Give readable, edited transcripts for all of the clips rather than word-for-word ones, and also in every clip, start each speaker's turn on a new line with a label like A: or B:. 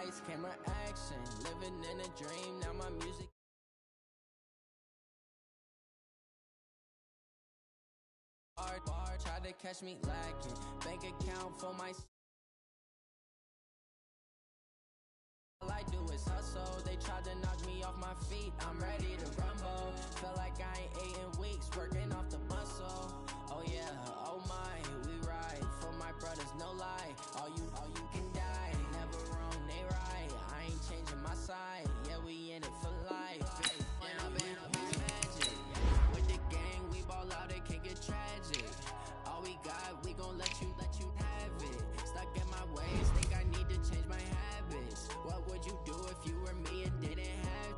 A: lights, camera, action. Living in a dream, now my music. Try to catch me lacking. Bank account for my. All I do is hustle. They tried to knock me off my feet. I'm ready to rumble. Felt like I ain't ate in weeks, working off the muscle. Oh yeah, oh my, we ride for my brothers, no lie. All you can die. Never wrong, they right. I ain't changing my side. Yeah, we in it for life. When I'm in magic. With the gang, we ball out, it can get tragic. All we got, we gon' let you have it. Stuck in my ways, think I need to change my habits. What would you do if you were me and didn't have?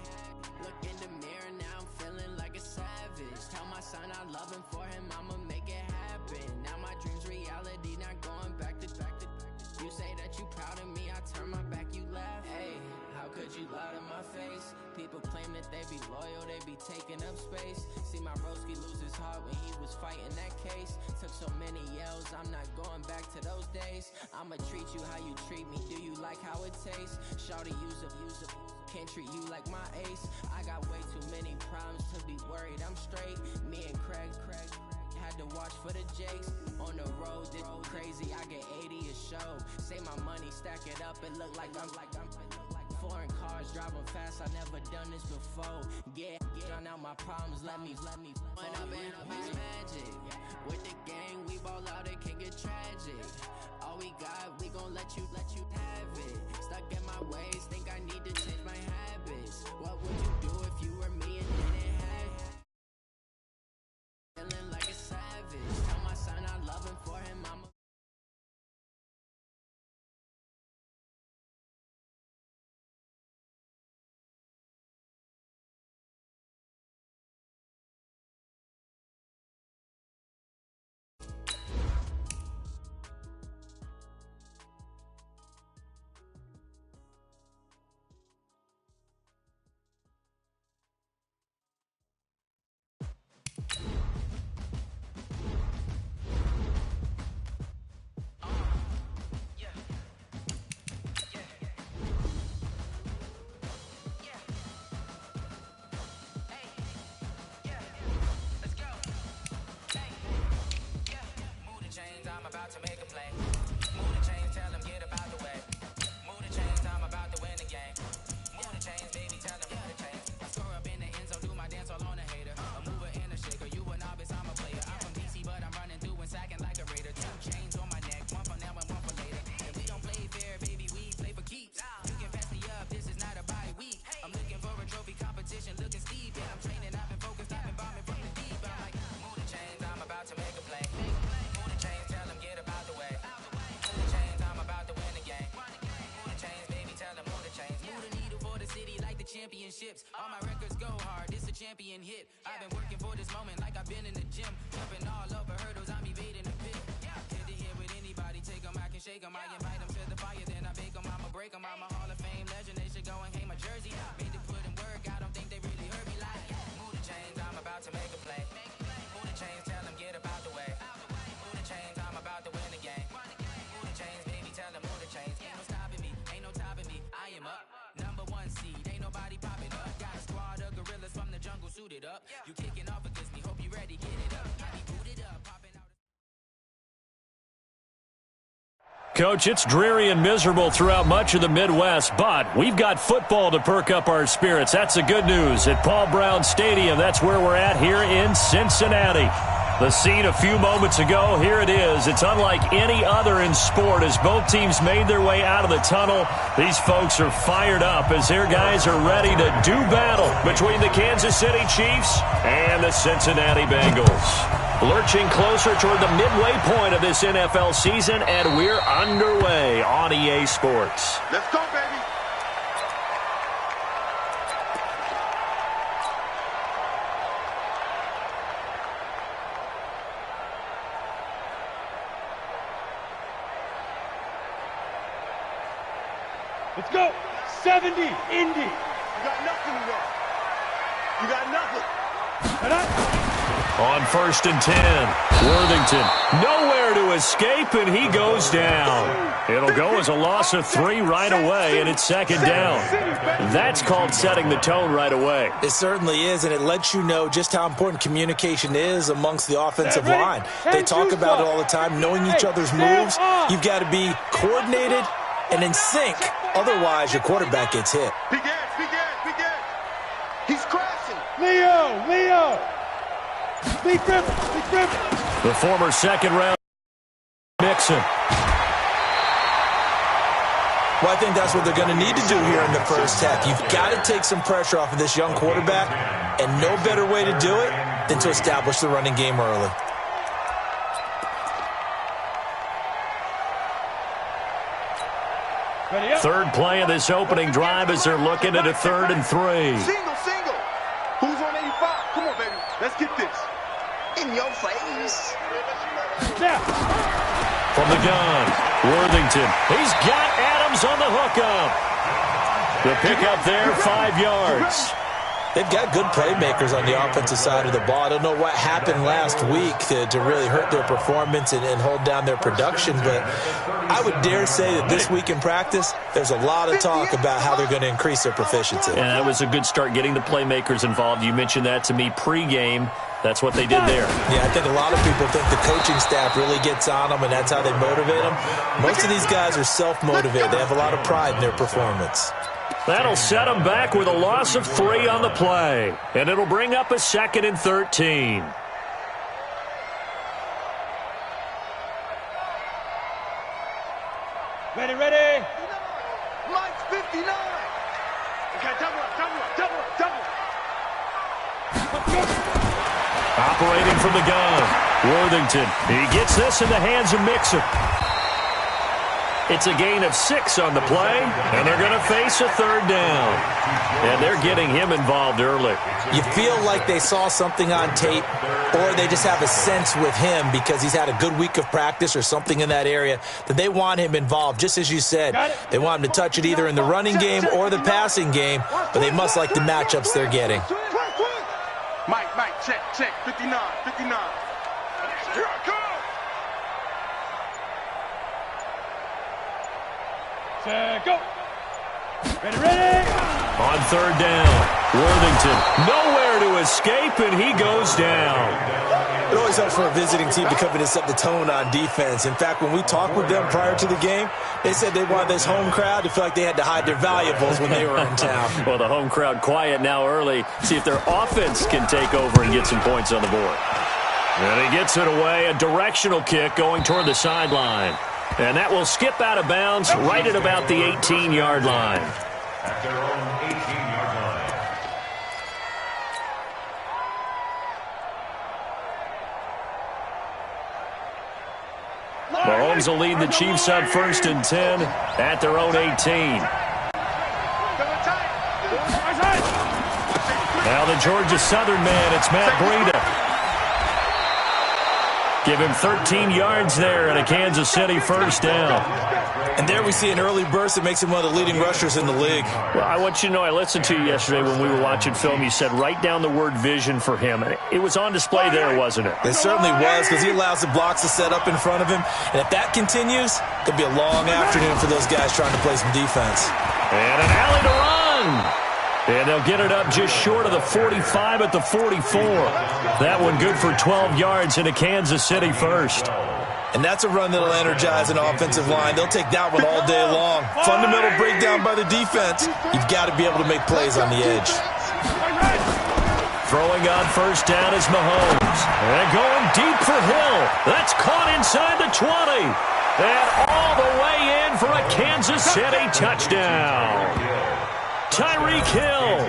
A: Look in the mirror, now I'm feeling like a savage. Tell my son I love him, for him I'ma make it happen. Now my dream's reality, not going back to. You say that you proud of me, I turn my back, you laugh. Hey, how could you lie to my face? People claim that they be loyal, they be taking up space. See my broski lose his heart when he was fighting that case. Took so many yells, I'm not going back to those days. I'ma treat you how you treat me, do you like how it tastes? Shawty, use up, can't treat you like my ace. I got way too many problems to be worried, I'm straight. Me and Craig had to watch for the Jakes. On the road, this crazy, I get 80 a show. Say my money, stack it up, it look like I'm foreign cars, driving fast, I never done this before. Get drown out my problems, let me When I'm in magic. With the gang, we ball out, it can get tragic. All we got, we gon' let you have it. Stuck in my ways, think I need to change my habits. What would you do if you were me and didn't have? Feeling like a savage. Tell my son I love him, for him I'm a. I'm about to make a play. Move the chains, tell them get about the way. Move the chains, I'm about to win the game. Move the chains, baby, tell them move the chains. I score up in the end zone, do my dance all on a hater. A mover and a shaker, you a novice, I'm a player. I'm from DC, but I'm running through and sacking like a raider. 2 chains on my neck, one for now and one for later. And we don't play fair, baby, we play for keeps. You can pass me up, this is not a bye week. I'm looking for a trophy competition, looking steep. And I'm training, I've been focused, I've been bombing from the deep. I'm like, move the chains, I'm about to make a play. Move the chains, tell them get about the way. Move the chains, I'm about to win the game. Move the chains, baby, tell them move the chains. Move the needle for the city like the championships. All my records go hard, it's a champion hit. I've been working for this moment like I've been in the gym. Jumping all over hurdles, I'm evading the pit. Head to head with anybody, take them, I can shake them. I invite them to the fire, then I bake them, I'ma break them. I'm a Hall of Fame legend, they should go and hang my jersey. Made to put in work, I don't think they really heard me like. Move the chains, I'm about to make a play. Move the chains, tell them get about the way. Move the chains, I'm about to win the game. Move the chains, baby, tell them move the chains. Ain't no stopping me, ain't no topping me. I am up, #1 seed, ain't nobody popping up. Got a squad of gorillas from the jungle suited up. You kicking off against me, hope you ready, get it up. I be booted up, popping out.
B: Coach, it's dreary and miserable throughout much of the Midwest, but we've got football to perk up our spirits. That's the good news at Paul Brown Stadium. That's where we're at here in Cincinnati. The scene a few moments ago, here it is. It's unlike any other in sport as both teams made their way out of the tunnel. These folks are fired up as their guys are ready to do battle between the Kansas City Chiefs and the Cincinnati Bengals. Lurching closer toward the midway point of this NFL season, and we're underway on EA Sports.
C: Let's go, baby.
D: Let's go. 70, Indy.
C: You got nothing to go. You got nothing.
D: And
B: On 1st and 10, Worthington nowhere to escape, and he goes down. It'll go as a loss of 3 right away, and it's 2nd down. That's called setting the tone right away.
C: It certainly is, and it lets you know just how important communication is amongst the offensive line. They talk about it all the time, knowing each other's moves. You've got to be coordinated and in sync. Otherwise, your quarterback gets hit.
E: Begin. He's crashing.
D: Leo. Be grip.
B: The former second-round Mixon.
C: Well, I think that's what they're going to need to do here in the first half. You've got to take some pressure off of this young quarterback, and no better way to do it than to establish the running game early.
B: Third play of this opening drive as they're looking at a 3rd and 3.
E: Single. Who's on 85? Come on, baby. Let's get this. In your face.
B: From the gun, Worthington. He's got Adams on the hookup. The pickup there, 5 yards.
C: They've got good playmakers on the offensive side of the ball. I don't know what happened last week to really hurt their performance and hold down their production, but I would dare say that this week in practice, there's a lot of talk about how they're going to increase their proficiency.
B: And that was a good start, getting the playmakers involved. You mentioned that to me pregame. That's what they did there.
C: Yeah, I think a lot of people think the coaching staff really gets on them, and that's how they motivate them. Most of these guys are self-motivated. They have a lot of pride in their performance.
B: That'll set them back with a loss of 3 on the play. And it'll bring up a 2nd and 13.
D: Ready.
E: Mike's 59. Okay, double up.
B: Operating from the gun, Worthington. He gets this in the hands of Mixon. It's a gain of 6 on the play, and they're going to face a 3rd down. And they're getting him involved early.
C: You feel like they saw something on tape, or they just have a sense with him because he's had a good week of practice or something in that area that they want him involved, just as you said. They want him to touch it either in the running game or the passing game, but they must like the matchups they're getting.
E: Mike, check. 59. Here I come.
D: Go. Ready.
B: On 3rd down, Worthington nowhere to escape, and he goes down.
C: It always helps for a visiting team to come in and set the tone on defense. In fact, when we talked with them prior to the game, they said they wanted this home crowd to feel like they had to hide their valuables when they were in town.
B: Well, the home crowd quiet now early. See if their offense can take over and get some points on the board. And he gets it away, a directional kick going toward the sideline. And that will skip out of bounds right at about the 18-yard line.
F: At their own 18-yard line.
B: Mahomes will lead the Chiefs on 1st and 10 at their own 18. Now the Georgia Southern man, it's Matt Breida. Give him 13 yards there and a Kansas City 1st down.
C: And there we see an early burst that makes him one of the leading rushers in the league.
B: Well, I want you to know, I listened to you yesterday when we were watching film. You said write down the word vision for him. And it was on display there, wasn't it?
C: It certainly was, because he allows the blocks to set up in front of him. And if that continues, it could be a long afternoon for those guys trying to play some defense.
B: And an alley to run. And they'll get it up just short of the 45 at the 44. That one good for 12 yards in a Kansas City 1st.
C: And that's a run that'll energize an offensive line. They'll take that one all day long. Fundamental breakdown by the defense. You've got to be able to make plays on the edge.
B: Throwing on 1st down is Mahomes. And going deep for Hill. That's caught inside the 20. And all the way in for a Kansas City touchdown. Tyreek Hill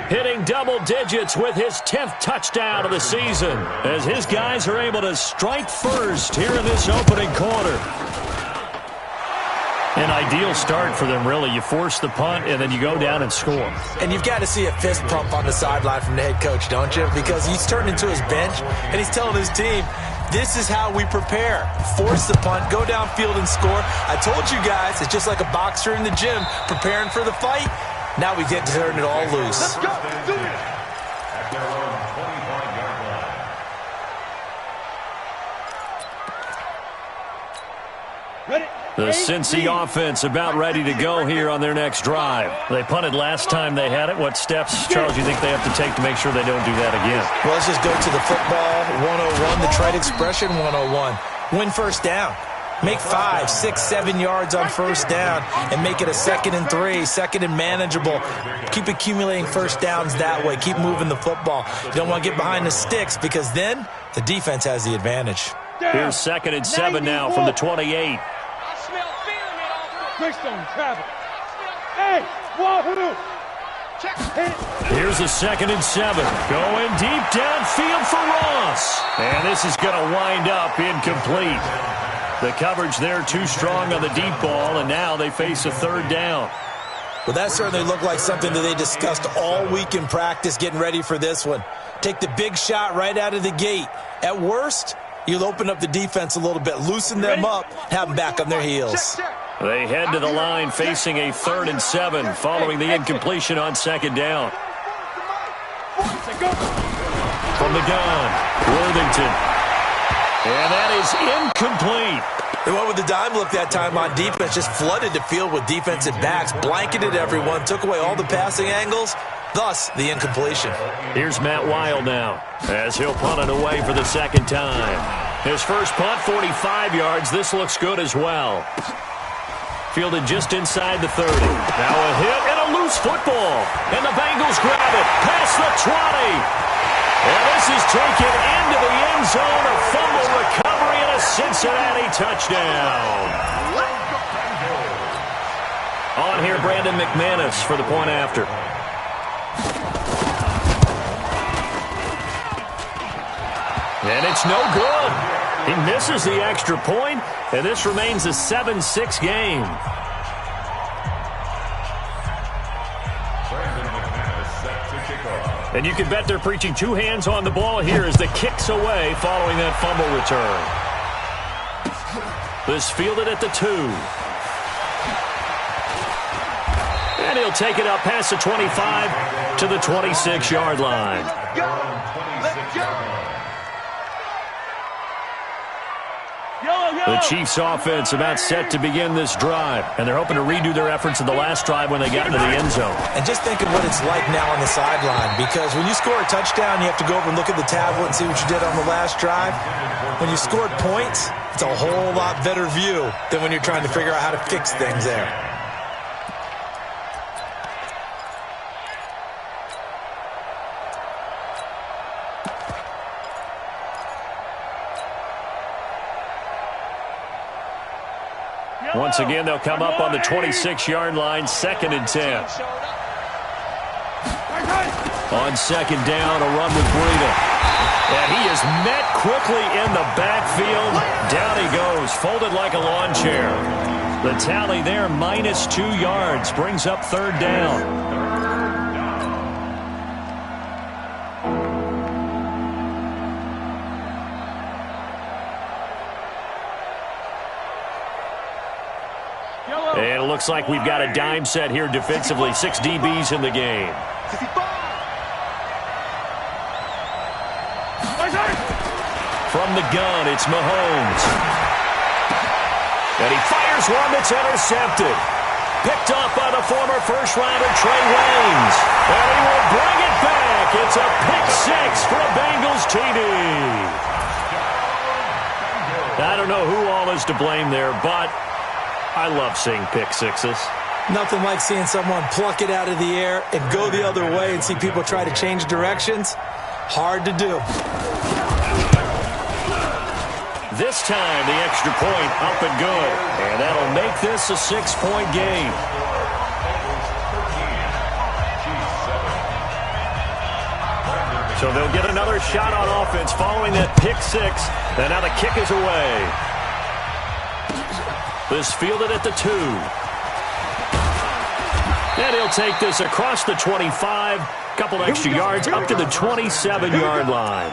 B: hitting double digits with his 10th touchdown of the season as his guys are able to strike first here in this opening quarter. An ideal start for them, really. You force the punt, and then you go down and score.
C: And you've got to see a fist pump on the sideline from the head coach, don't you? Because he's turned into his bench, and he's telling his team, this is how we prepare. Force the punt, go downfield and score. I told you guys, it's just like a boxer in the gym preparing for the fight. Now we get to turn it all loose.
E: Let's go. Do it.
F: At their own 25-yard line.
B: The Cincy offense about ready to go here on their next drive. They punted last time they had it. What steps, Charles, you think they have to take to make sure they don't do that again?
C: Well, let's just go to the football 101, the trite expression 101. Win first down. Make 5, 6, 7 yards on first down and make it a 2nd and 3, 2nd and manageable. Keep accumulating first downs that way. Keep moving the football. You don't want to get behind the sticks because then the defense has the advantage.
B: Here's 2nd and 7 now from the 28.
D: Greystone travel. Hey, Wahoo!
B: Here's a 2nd and 7. Going deep downfield for Ross. And this is going to wind up incomplete. The coverage there too strong on the deep ball, and now they face a 3rd down.
C: Well, that certainly looked like something that they discussed all week in practice getting ready for this one. Take the big shot right out of the gate. At worst, you'll open up the defense a little bit, loosen them up, have them back on their heels.
B: They head to the line facing a 3rd and 7 following the incompletion on 2nd down. From the gun, Worthington. And that is incomplete.
C: They went with the dime look that time on defense, just flooded the field with defensive backs, blanketed everyone, took away all the passing angles, thus the incompletion.
B: Here's Matt Wild now as he'll punt it away for the 2nd time. His first punt, 45 yards. This looks good as well. Fielded just inside the 30. Now a hit and a loose football. And the Bengals grab it past the 20. And this is taken into the end zone. A fumble recovery and a Cincinnati touchdown. On here, Brandon McManus for the point after. And it's no good. He misses the extra point, and this remains a 7-6 game. And you can bet they're preaching 2 hands on the ball here as the kick's away following that fumble return. This fielded at the 2. And he'll take it up past the 25 to the 26-yard line. The Chiefs offense about set to begin this drive, and they're hoping to redo their efforts in the last drive when they got into the end zone.
C: And just think of what it's like now on the sideline, because when you score a touchdown, you have to go over and look at the tablet and see what you did on the last drive. When you scored points, it's a whole lot better view than when you're trying to figure out how to fix things there.
B: Once again, they'll come up on the 26-yard line, 2nd and 10. On 2nd down, a run with Breida. And he is met quickly in the backfield. Down he goes, folded like a lawn chair. The tally there, -2 yards, brings up 3rd down. And it looks like we've got a dime set here defensively. 6 DBs in the game. From the gun, it's Mahomes. And he fires one that's intercepted. Picked off by the former first-rounder Trey Waynes. And he will bring it back. It's a pick-6 for a Bengals TD. I don't know who all is to blame there, but I love seeing pick-6s.
C: Nothing like seeing someone pluck it out of the air and go the other way and see people try to change directions. Hard to do.
B: This time, the extra point up and good. And that'll make this a 6-point game. So they'll get another shot on offense following that pick-6. And now the kick is away. This fielded at the 2. And he'll take this across the 25. Couple extra yards up to the 27-yard line.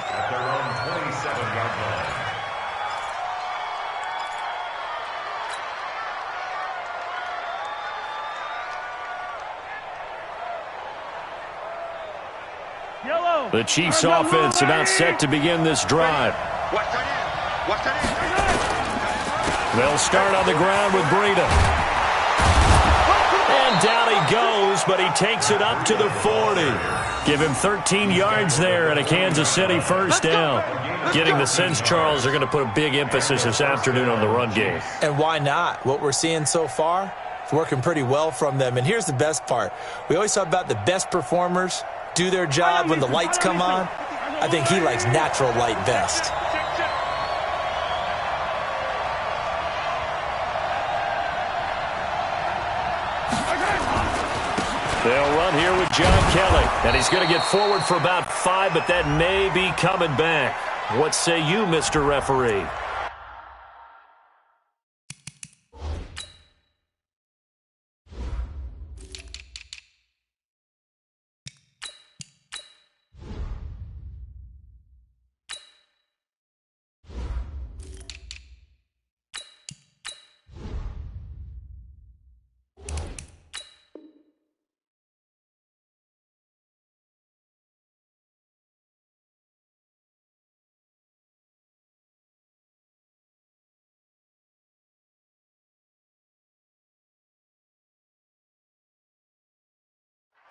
B: The Chiefs offense about set to begin this drive. They'll start on the ground with Breida. And down he goes, but he takes it up to the 40. Give him 13 yards there and a Kansas City first down. Getting the sense, Charles, they're going to put a big emphasis this afternoon on the run game.
C: And why not? What we're seeing so far is working pretty well from them. And here's the best part. We always talk about the best performers do their job when the lights come on. I think he likes natural light best.
B: They'll run here with John Kelly. And he's going to get forward for about 5, but that may be coming back. What say you, Mr. Referee?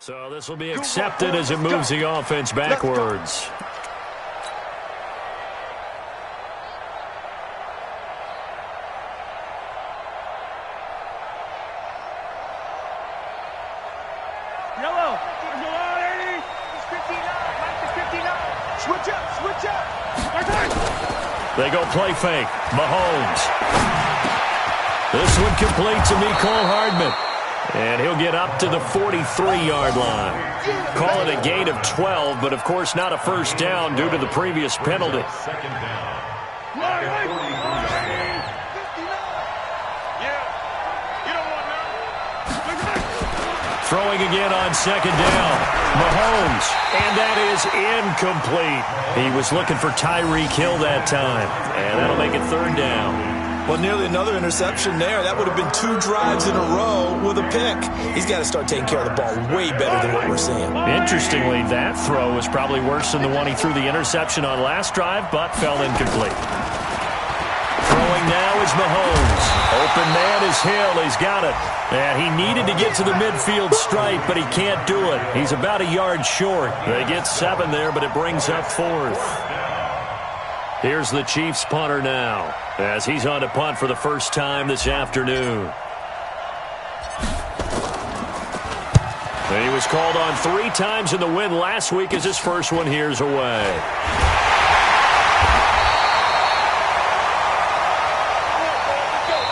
B: So this will be accepted as it moves the offense backwards.
D: Yellow. Switch up.
B: They go play fake. Mahomes. This one complete to Mecole Hardman. And he'll get up to the 43-yard line. Call it a gain of 12, but of course not a first down due to the previous penalty.
F: Second down.
B: Throwing again on second down. Mahomes. And that is incomplete. He was looking for Tyreek Hill that time. And that'll make it third down.
C: Well, nearly another interception there. That would have been 2 drives in a row with a pick. He's got to start taking care of the ball way better than what we're seeing.
B: Interestingly, that throw was probably worse than the one he threw the interception on last drive, but fell incomplete. Throwing now is Mahomes. Open man is Hill. He's got it. And he needed to get to the midfield stripe, but he can't do it. He's about a yard short. They get 7 there, but it brings up 4th. Here's the Chiefs punter now, as he's on to punt for the first time this afternoon. He was called on 3 times in the win last week as his first one here's away.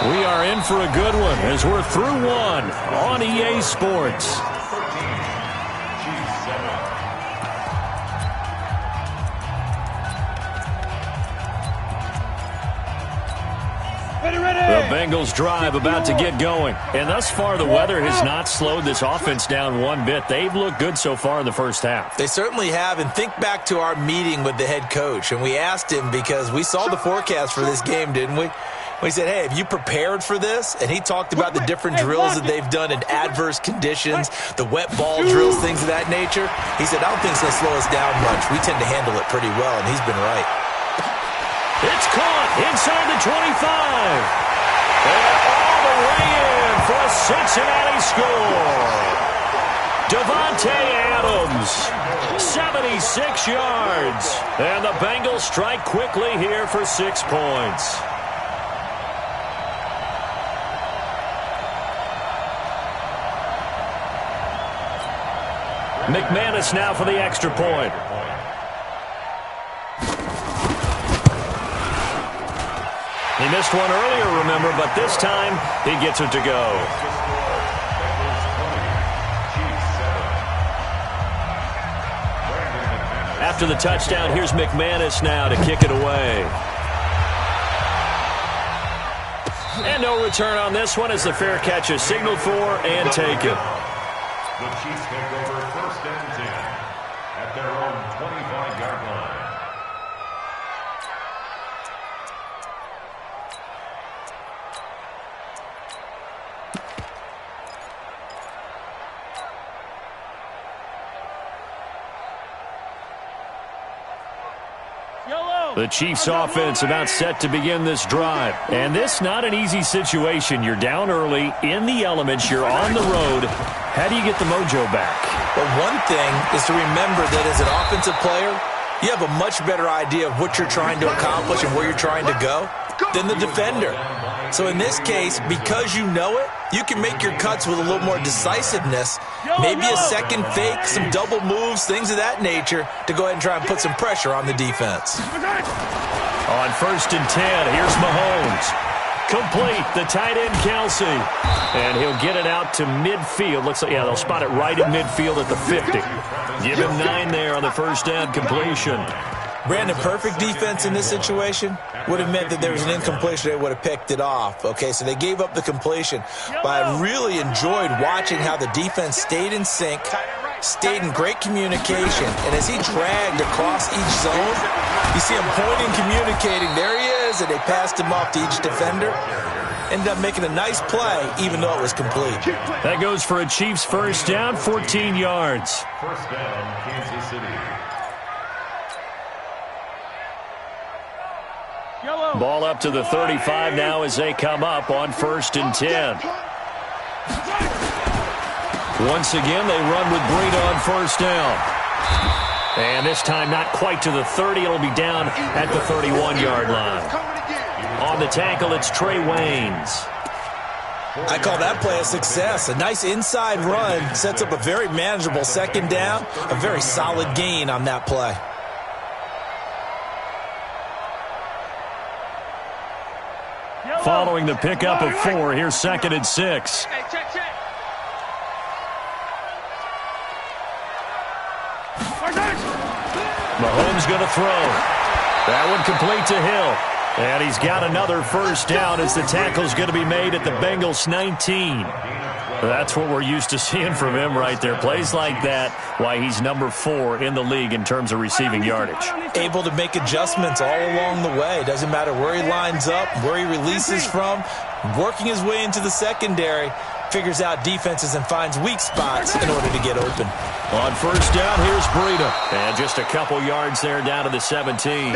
B: We are in for a good one as we're through one on EA Sports. The Bengals drive about to get going. And thus far, the weather has not slowed this offense down one bit. They've looked good so far in the first half.
C: They certainly have. And think back to our meeting with the head coach. And we asked him because we saw the forecast for this game, didn't we? We said, hey, have you prepared for this? And he talked about the different drills that they've done in adverse conditions, the wet ball drills, things of that nature. He said, I don't think it's going to slow us down much. We tend to handle it pretty well, and he's been right.
B: It's caught inside the 25. And all the way in for a Cincinnati score. Devontae Adams, 76 yards. And the Bengals strike quickly here for 6 points. McManus now for the extra point. He missed one earlier, remember, but this time he gets it to go. After the touchdown, here's McManus now to kick it away. And no return on this one as the fair catch is signaled for and taken.
F: The Chiefs take over 1st and 10 at their own 25-yard line.
D: Yellow.
B: The Chiefs offense about set to begin this drive. And this not an easy situation. You're down early, in the elements, you're on the road. How do you get the mojo back?
C: Well, one thing is to remember that as an offensive player, you have a much better idea of what you're trying to accomplish and where you're trying to go than the defender. So in this case, because you know it, you can make your cuts with a little more decisiveness, maybe a second fake, some double moves, things of that nature, to go ahead and try and put some pressure on the defense.
B: On 1st and 10, here's Mahomes. Complete, the tight end Kelsey. And he'll get it out to midfield. Looks like, yeah, they'll spot it right at midfield at the 50. Give him 9 there on the first down completion.
C: Brandon, perfect defense in this situation would have meant that there was an incompletion. They would have picked it off. Okay, so they gave up the completion. But I really enjoyed watching how the defense stayed in sync, stayed in great communication. And as he dragged across each zone, you see him pointing, communicating. There he is, and they passed him off to each defender. Ended up making a nice play, even though it was complete.
B: That goes for a Chiefs first down, 14 yards.
F: First down, Kansas City.
B: Ball up to the 35 now as they come up on 1st and 10. Once again, they run with Breida on first down. And this time not quite to the 30. It'll be down at the 31-yard line. On the tackle, it's Trey Waynes.
C: I call that play a success. A nice inside run sets up a very manageable second down. A very solid gain on that play.
B: Following the pickup of 4, here's 2nd and 6. Mahomes going to throw. That one complete to Hill. And he's got another first down as the tackle's going to be made at the Bengals 19. That's what we're used to seeing from him right there. Plays like that, why he's number 4 in the league in terms of receiving yardage.
C: Able to make adjustments all along the way. Doesn't matter where he lines up, where he releases from. Working his way into the secondary, figures out defenses and finds weak spots in order to get open.
B: On first down, here's Breida. And just a couple yards there down to the 17.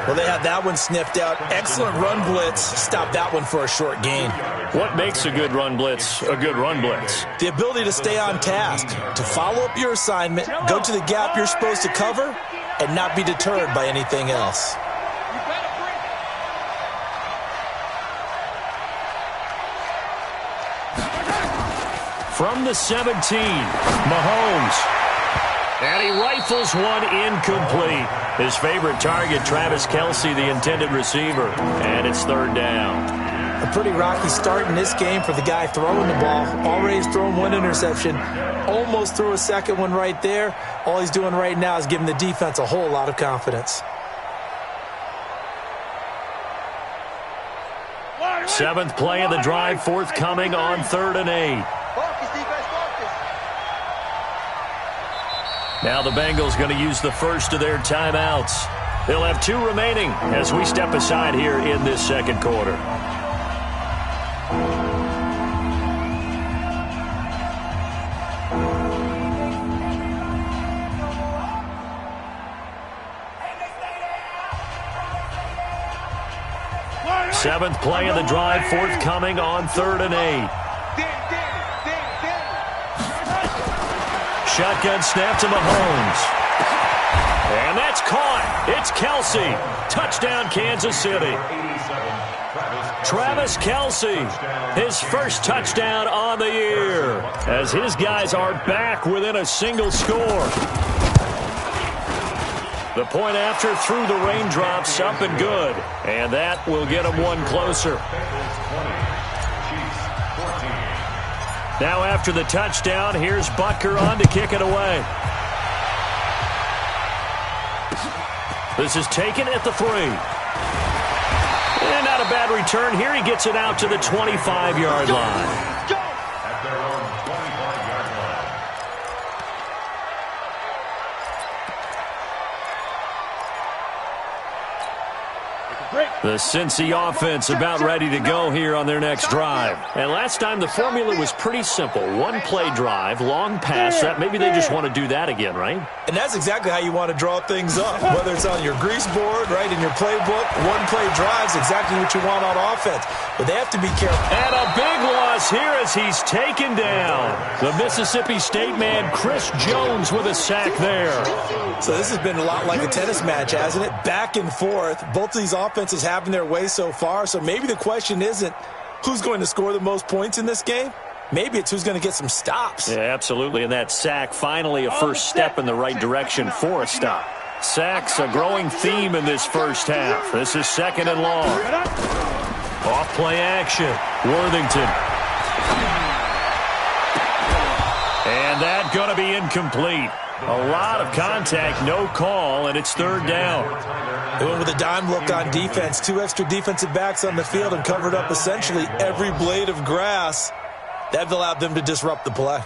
C: Well, they had that one sniffed out. Excellent run blitz. Stopped that one for a short gain.
B: What makes a good run blitz a good run blitz?
C: The ability to stay on task, to follow up your assignment, go to the gap you're supposed to cover, and not be deterred by anything else.
B: From the 17, Mahomes. And he rifles one incomplete. His favorite target, Travis Kelce, the intended receiver. And it's 3rd down.
C: A pretty rocky start in this game for the guy throwing the ball. Already has thrown 1 interception. Almost threw a second one right there. All he's doing right now is giving the defense a whole lot of confidence.
B: 7th play of the drive, forthcoming on 3rd and 8. Now the Bengals going to use the first of their timeouts. They'll have 2 remaining as we step aside here in this second quarter. Seventh play of the drive, forthcoming on 3rd and 8. Shotgun snap to Mahomes. And that's caught. It's Kelce. Touchdown, Kansas City. Travis Kelce, his first touchdown on the year, as his guys are back within a single score. The point after through the raindrops, up and good. And that will get them 1 closer. Now after the touchdown, here's Butker on to kick it away. This is taken at the 3. And not a bad return here. He gets it out to the 25-yard line.
F: At their own 25-yard line.
B: The Cincy offense about ready to go here on their next drive. And last time the formula was pretty simple. One play drive, long pass. Maybe they just want to do that again, right?
C: And that's exactly how you want to draw things up. Whether it's on your grease board, right, in your playbook, one play drive's exactly what you want on offense. But they have to be careful.
B: And a big loss here as he's taken down. The Mississippi State man, Chris Jones, with a sack there.
C: So this has been a lot like a tennis match, hasn't it? Back and forth. Both of these offenses having their way so far. So maybe the question isn't who's going to score the most points in this game. Maybe it's who's going to get some stops.
B: Yeah, absolutely. And that sack, finally a first step in the right direction for a stop. Sacks, a growing theme in this first half. This is second and long. Off play action. Worthington. And that going to be incomplete. A lot of contact, no call, and it's third down.
C: They went with a dime look on defense. 2 extra defensive backs on the field and covered up essentially every blade of grass. That allowed them to disrupt the play.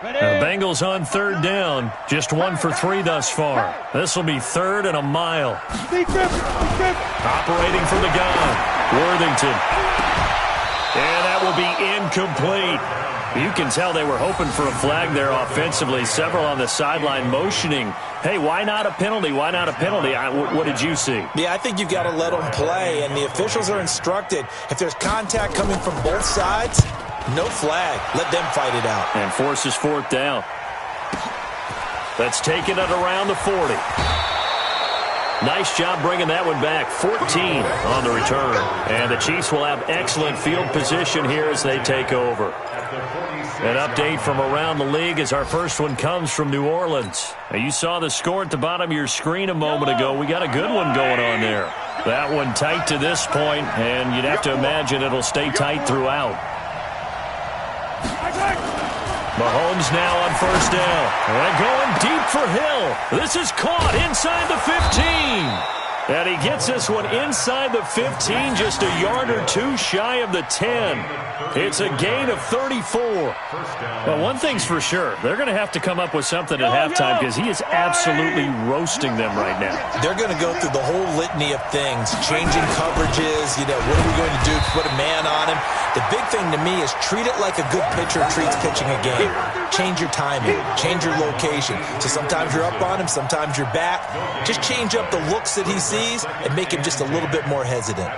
B: The Bengals on third down. Just 1 for 3 thus far. This will be third and a mile. Operating from the gun. Worthington. And that will be incomplete. You can tell they were hoping for a flag there offensively. Several on the sideline motioning. Hey, why not a penalty? Why not a penalty? What did you see?
C: Yeah, I think you've got to let them play, and the officials are instructed. If there's contact coming from both sides, no flag. Let them fight it out.
B: And forces fourth down. That's taken it around the 40. Nice job bringing that one back. 14 on the return. And the Chiefs will have excellent field position here as they take over. An update from around the league as our first one comes from New Orleans. Now, you saw the score at the bottom of your screen a moment ago. We got a good one going on there. That one tight to this point, and you'd have to imagine it'll stay tight throughout. Mahomes now on first down. And going deep for Hill. This is caught inside the 15. And he gets this one inside the 15, just a yard or two shy of the 10. It's a gain of 34. Well, one thing's for sure. They're going to have to come up with something at halftime because he is absolutely roasting them right now.
C: They're going to go through the whole litany of things, changing coverages, what are we going to do to put a man on him? The big thing to me is treat it like a good pitcher treats pitching a game. Change your timing, change your location. So sometimes you're up on him, sometimes you're back. Just change up the looks that he sees and make him just a little bit more hesitant.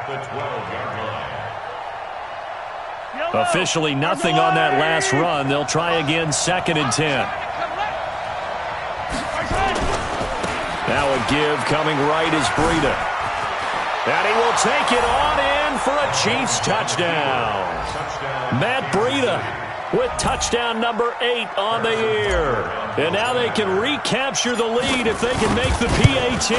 B: Officially nothing on that last run. They'll try again, 2nd and 10. Now a give coming right is Breida. And he will take it on in for a Chiefs touchdown. Matt Breida with touchdown number 8 on the year. And now they can recapture the lead if they can make the PAT.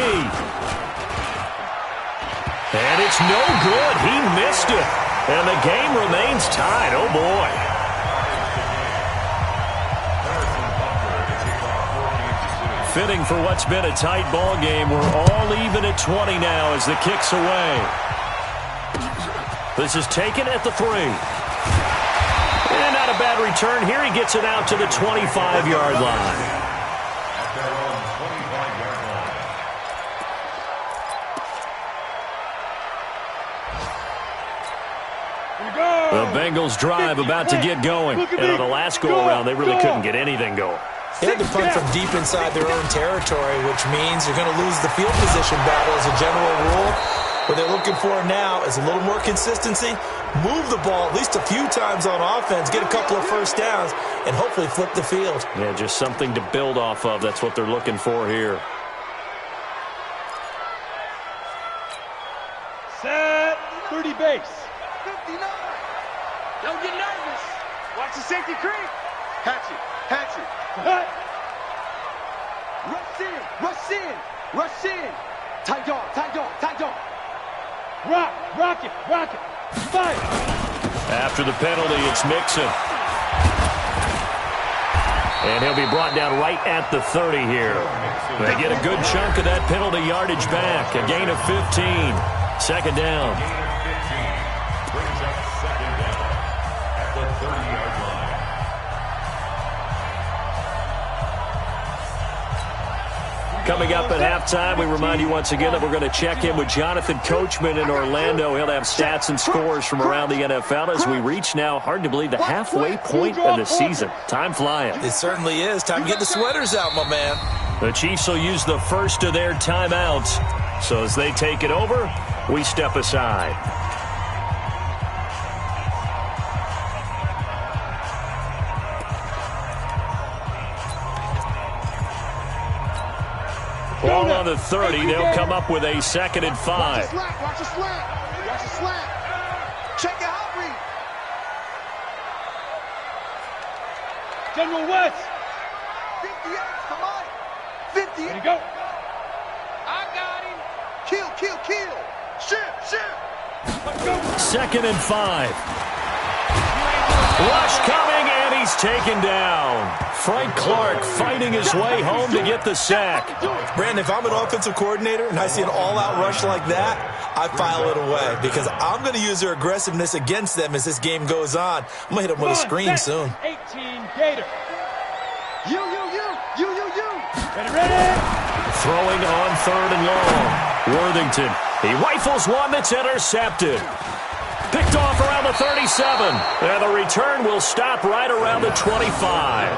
B: And it's no good. He missed it. And the game remains tied. Oh, boy. Fitting for what's been a tight ball game. We're all even at 20 now as the kick's away. This is taken at the 3. And not a bad return here. He gets it out to the 25-yard line. The Bengals drive about to get going. And on the last go-around, they really couldn't get anything going.
C: They had to punt from deep inside their own territory, which means you're going to lose the field position battle as a general rule. What they're looking for now is a little more consistency, move the ball at least a few times on offense, get a couple of first downs, and hopefully flip the field.
B: Yeah, just something to build off of. That's what they're looking for here.
D: Set 30 base.
E: 59. Don't get nervous. Watch the safety creep. Hatch it. Hatch it. Rush in. Rush in. Rush in. Tight dog. Tight dog. Tight dog.
D: Rock. Rock it. Rock it. Fire.
B: After the penalty, it's Mixon. And he'll be brought down right at the 30 here. They get a good chunk of that penalty yardage back. A gain of 15. 2nd down.
F: Brings up 2nd down at the 30-yard line.
B: Coming up at halftime, we remind you once again that we're going to check in with Jonathan Coachman in Orlando. He'll have stats and scores from around the NFL as we reach now, hard to believe, the halfway point of the season. Time flying.
C: It certainly is. Time to get the sweaters out, my man.
B: The Chiefs will use the first of their timeouts. So as they take it over, we step aside. Ball on the 30. They'll come up with a 2nd and 5.
E: Watch the slant. Watch the slant. Watch the slant. Check your hot read.
D: General West.
E: 58. Come on. 58.
D: There you go.
E: I got him. Kill, kill, kill. Shit.
D: Let's go.
B: 2nd and 5. Rush coming, and he's taken down. Frank Clark fighting his way home to get the sack.
C: Brandon, if I'm an offensive coordinator and I see an all-out rush like that, I file it away because I'm going to use their aggressiveness against them as this game goes on. I'm going to hit them with a screen soon.
D: 18 Gator. You. Ready.
B: Throwing on 3rd and long. Worthington. He rifles one that's intercepted. Picked off around the 37. And the return will stop right around the 25.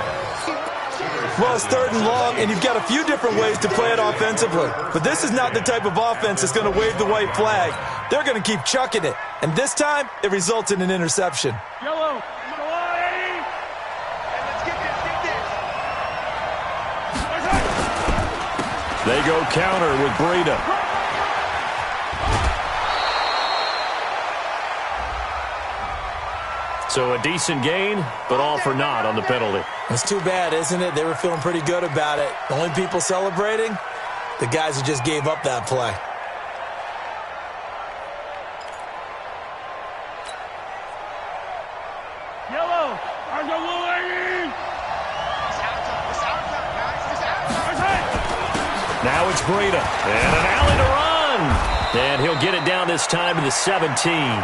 C: Well, it's 3rd and long, and you've got a few different ways to play it offensively. But this is not the type of offense that's going to wave the white flag. They're going to keep chucking it. And this time, it results in an interception.
D: Yellow.
E: Hey, let's get this.
B: They go counter with Breida. So a decent gain, but all for naught on the penalty.
C: It's too bad, isn't it? They were feeling pretty good about it. The only people celebrating, the guys who just gave up that play.
D: Yellow. Are you willing?
E: It's our time, guys. It's our time.
B: Now it's Breida. And an alley to run. And he'll get it down this time to the 17.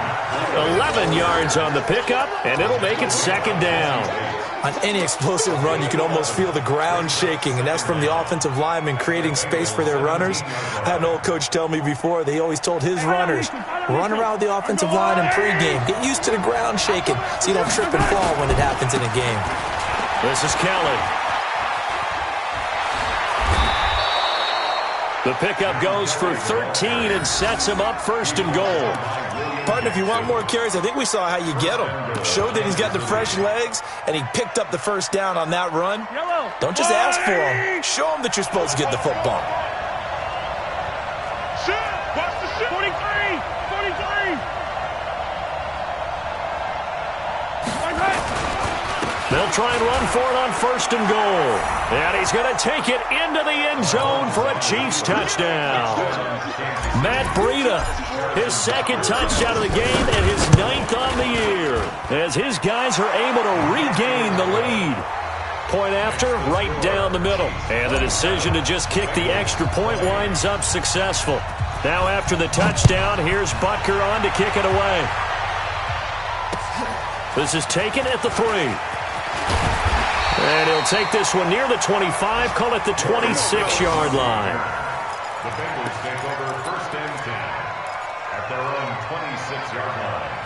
B: 11 yards on the pickup, and it'll make it 2nd down.
C: On any explosive run, you can almost feel the ground shaking, and that's from the offensive linemen creating space for their runners. I had an old coach tell me before, they always told his runners, run around with the offensive line in pregame. Get used to the ground shaking so you don't trip and fall when it happens in a game.
B: This is Kelly. The pickup goes for 13 and sets him up 1st and goal.
C: Partner, if you want more carries, I think we saw how you get him. Showed that he's got the fresh legs, and he picked up the 1st down on that run. Don't just ask for him. Show him that you're supposed to get the football.
E: Shit. Watch the shit.
D: 43.
B: They'll try and run for it on 1st and goal. And he's going to take it into the end zone for a Chiefs touchdown. Matt Breida, his 2nd touchdown of the game and his 9th on the year, as his guys are able to regain the lead. Point after, right down the middle. And the decision to just kick the extra point winds up successful. Now after the touchdown, here's Butker on to kick it away. This is taken at the 3. And he'll take this one near the 25, call it the 26-yard line.
F: The Bengals take over 1st and 10 at their own 26-yard line.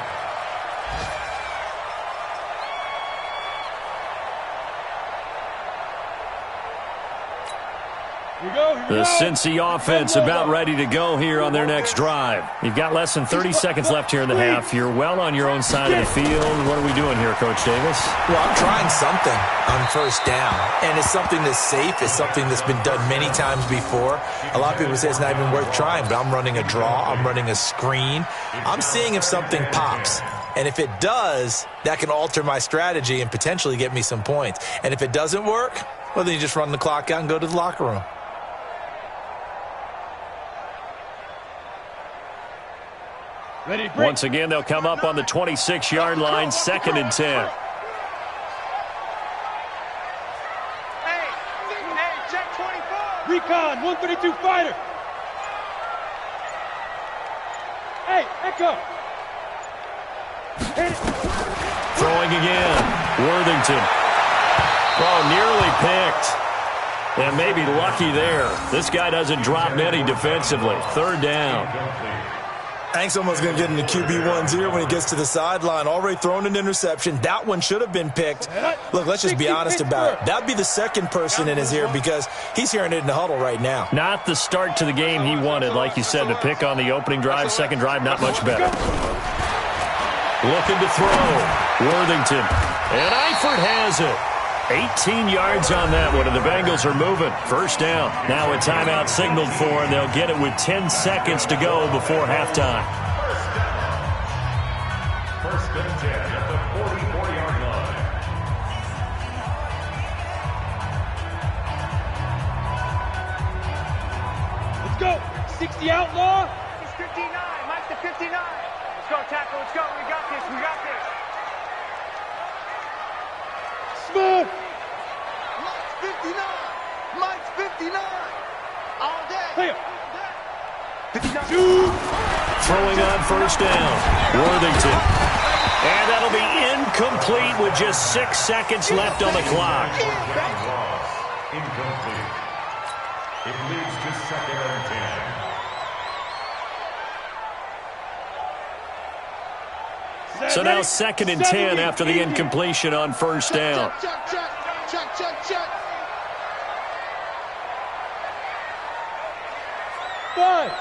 B: The Cincy offense about ready to go here on their next drive. You've got less than 30 seconds left here in the half. You're well on your own side of the field. What are we doing here, Coach Davis?
C: Well, I'm trying something on 1st down, and it's something that's safe. It's something that's been done many times before. A lot of people say it's not even worth trying, but I'm running a draw. I'm running a screen. I'm seeing if something pops. And if it does, that can alter my strategy and potentially get me some points. And if it doesn't work, well, then you just run the clock out and go to the locker room.
B: Once again, they'll come up on the 26-yard line, 2nd and 10.
E: Hey, check 24.
D: Recon, 132 fighter. Hey, Echo. Hit it.
B: Throwing again. Worthington. Oh, nearly picked. And maybe lucky there. This guy doesn't drop many defensively. Third down.
C: Hank's almost going to get into QB1's ear when he gets to the sideline. Already thrown an interception. That one should have been picked. Look, let's just be honest about it. That'd be the second person in his ear because he's hearing it in the huddle right now.
B: Not the start to the game he wanted, like you said, to pick on the opening drive. Second drive, not much better. Looking to throw. Worthington. And Eifert has it. 18 yards on that one, and the Bengals are moving. First down. Now a timeout signaled for, and they'll get it with 10 seconds to go before halftime.
F: First and 10 at the 44-yard line.
D: Let's go. 60 outlaw.
E: It's 59. Mike to 59. Let's go, tackle. Let's go. We got this. We got this.
D: Smooth.
E: Mike's 59. Mike's 59. All day.
D: Hey.
E: 59.
B: Throwing on first down. Worthington. And that'll be incomplete with just 6 seconds left on the clock.
F: Incomplete. It leads to second and 10.
B: So now second and 10 after the incompletion on first down.
E: Check, check, check, check, check.
D: 5.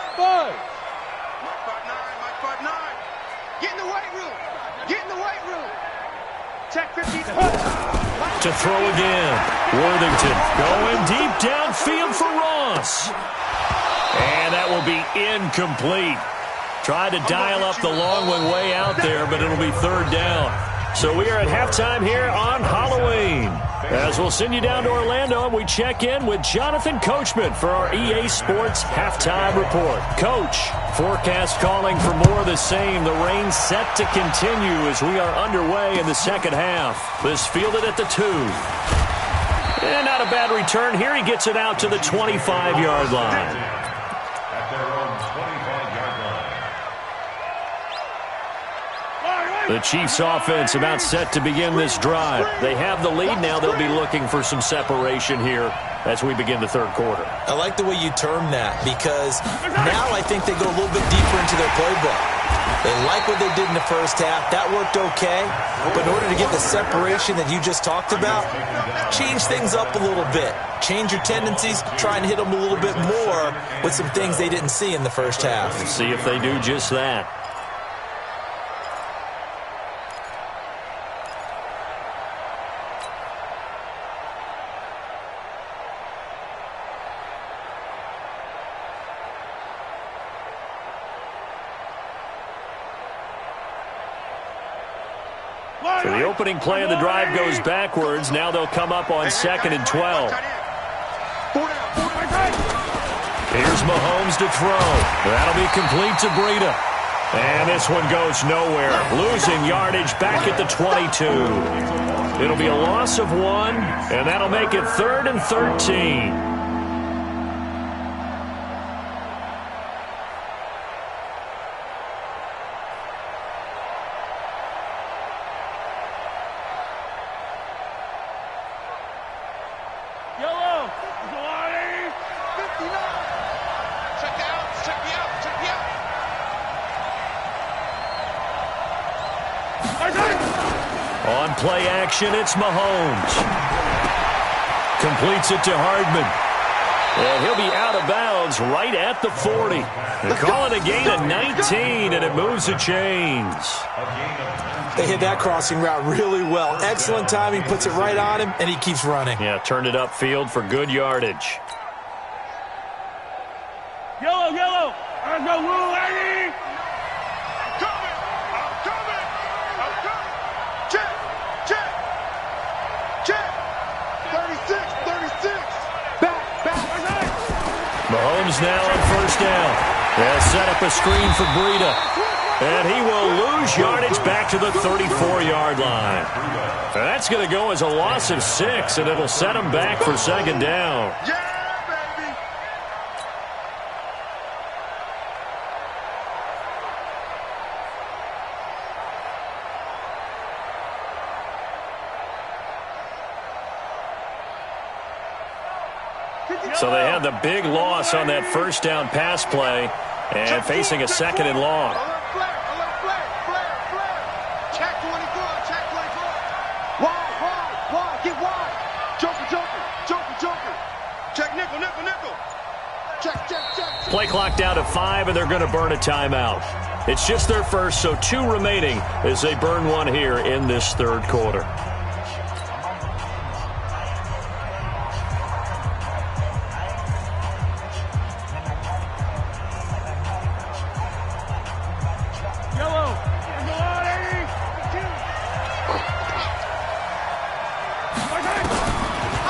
E: Mike 5'9", Get in the weight room. Get in the weight room. Check 15.
B: To throw again. Worthington going deep downfield for Ross. And that will be incomplete. Tried to dial up the long one way out there, but it'll be third down. So we are at halftime here on Halloween. As we'll send you down to Orlando, and we check in with Jonathan Coachman for our EA Sports Halftime Report. Coach, forecast calling for more of the same. The rain set to continue as we are underway in the second half. This fielded at the 2. And not a bad return here. He gets it out to the 25-yard line.
F: At their own 25-yard line.
B: The Chiefs offense about set to begin this drive. They have the lead now. They'll be looking for some separation here as we begin the third quarter.
C: I like the way you term that because now I think they go a little bit deeper into their playbook. They like what they did in the first half. That worked okay. But in order to get the separation that you just talked about, change things up a little bit. Change your tendencies. Try and hit them a little bit more with some things they didn't see in the first half.
B: See if they do just that. So the opening play of the drive goes backwards. Now they'll come up on 2nd and 12. Here's Mahomes to throw. That'll be complete to Breida. And this one goes nowhere. Losing yardage back at the 22. It'll be a loss of 1, and that'll make it 3rd and 13. On play action, it's Mahomes. Completes it to Hardman. And he'll be out of bounds right at the 40. They call it a gain of 19, and it moves the chains.
C: They hit that crossing route really well. Excellent timing, puts it right on him, and he keeps running.
B: Yeah, turned it upfield for good yardage.
D: Yellow. I'm no rule, Eddie.
B: Mahomes now on first down. They'll set up a screen for Breida. And he will lose yardage back to the 34-yard line. And that's going to go as a loss of 6, and it'll set him back for second down. So they had the big loss on that first down pass play and facing a 2nd and long.
E: Check 24, check 24. Wide, get wide. Joker. Check nickel. Check.
B: Play clock down to 5, and they're going to burn a timeout. It's just their first, so 2 remaining as they burn one here in this third quarter.